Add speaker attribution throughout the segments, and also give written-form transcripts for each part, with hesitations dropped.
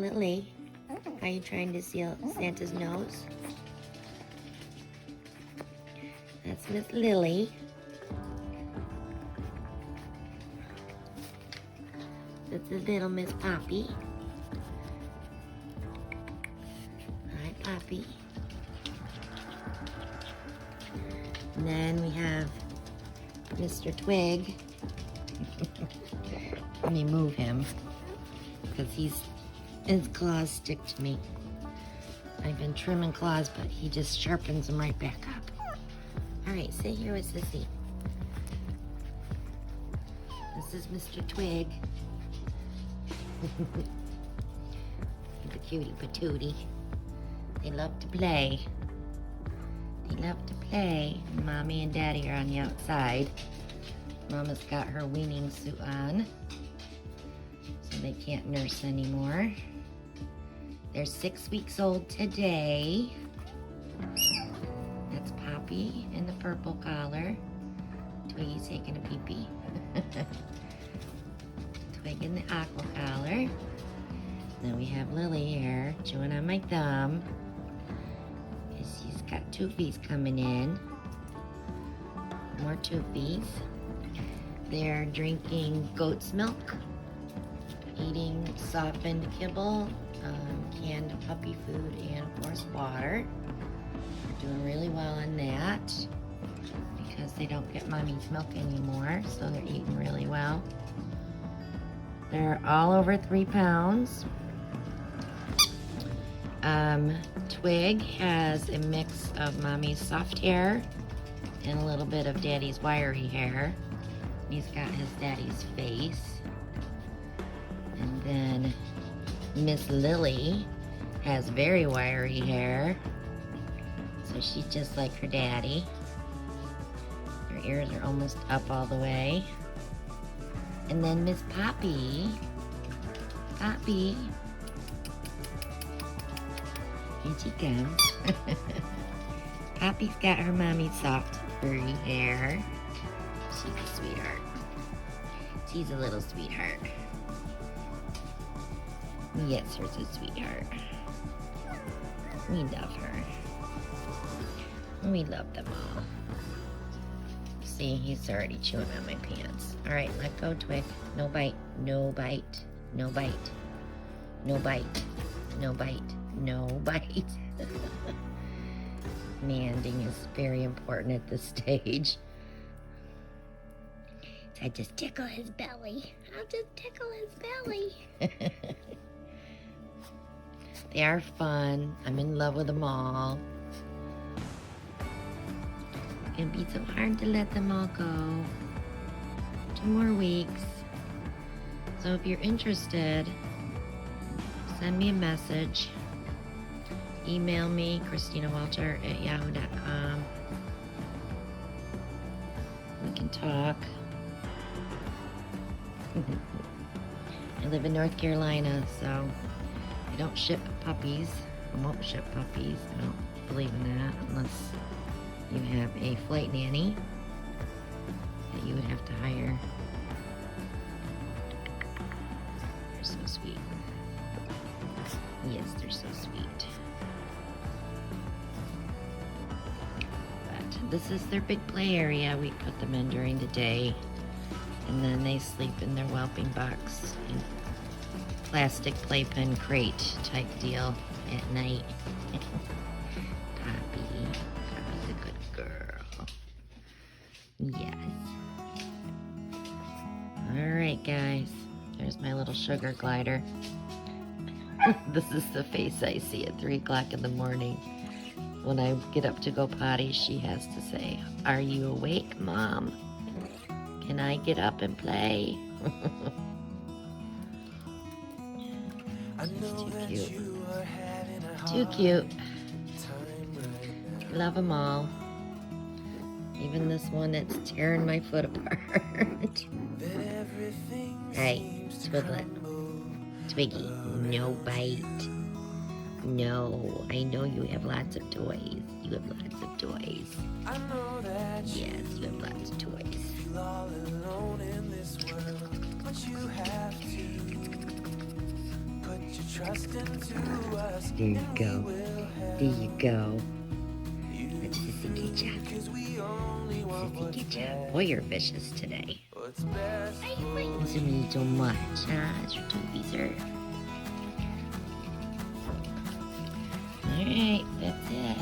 Speaker 1: Lily, are you trying to seal Santa's nose? That's Miss Lily. That's the little Miss Poppy. Hi, Poppy. And then we have Mr. Twig. Let me move him because his claws stick to me. I've been trimming claws, but he just sharpens them right back up. All right, sit here with Sissy. This is Mr. Twig. The cutie patootie. They love to play. They love to play. Mommy and Daddy are on the outside. Mama's got her weaning suit on, so they can't nurse anymore. They're 6 weeks old today. That's Poppy in the purple collar. Twiggy's taking a pee-pee. Twig in the aqua collar. Then we have Lily here, chewing on my thumb. She's got toofies coming in. More toofies. They're drinking goat's milk, eating softened kibble, canned puppy food, and of course water. They're doing really well on that because they don't get mommy's milk anymore, so they're eating really well. They're all over 3 pounds. Twig has a mix of mommy's soft hair and a little bit of daddy's wiry hair. He's got his daddy's face. And then Miss Lily has very wiry hair, so she's just like her daddy. Her ears are almost up all the way. And then Miss Poppy. Poppy. Here she comes. Poppy's got her mommy's soft, furry hair. She's a sweetheart. She's a little sweetheart. Yes, her's a sweetheart. We love her. We love them all. See, he's already chewing on my pants. All right, let go, Twig. No bite, no bite, no bite, no bite, no bite, no bite. Manding is very important at this stage. So I just tickle his belly. I'll just tickle his belly. They are fun. I'm in love with them all. It's gonna be so hard to let them all go. 2 more weeks. So if you're interested, send me a message. Email me, ChristinaWelcher@yahoo.com. We can talk. I live in North Carolina, so I don't ship puppies. I won't ship puppies. I don't believe in that unless you have a flight nanny that you would have to hire. They're so sweet. Yes, they're so sweet. But this is their big play area. We put them in during the day, and then they sleep in their whelping box and plastic playpen crate type deal at night. Poppy's a good girl. Yes. All right, guys. There's my little sugar glider. This is the face I see at 3 o'clock in the morning. When I get up to go potty, she has to say, "Are you awake, Mom? Can I get up and play?" She's too cute. Too cute. Love them all. Even this one that's tearing my foot apart. Hey, Twiglet. Twiggy, no bite. No, I know you have lots of toys. You have lots of toys. Yes, you have lots of toys. There you go. There you go. Let's Sissy get ya. Sissy get ya. Boy, you're vicious today. Why are you fighting to me so much, huh? It's your toofies hurt. Alright, that's it.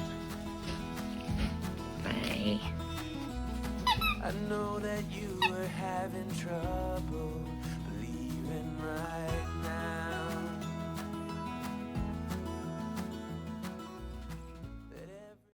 Speaker 1: Bye.
Speaker 2: I know that you were having trouble believing right now.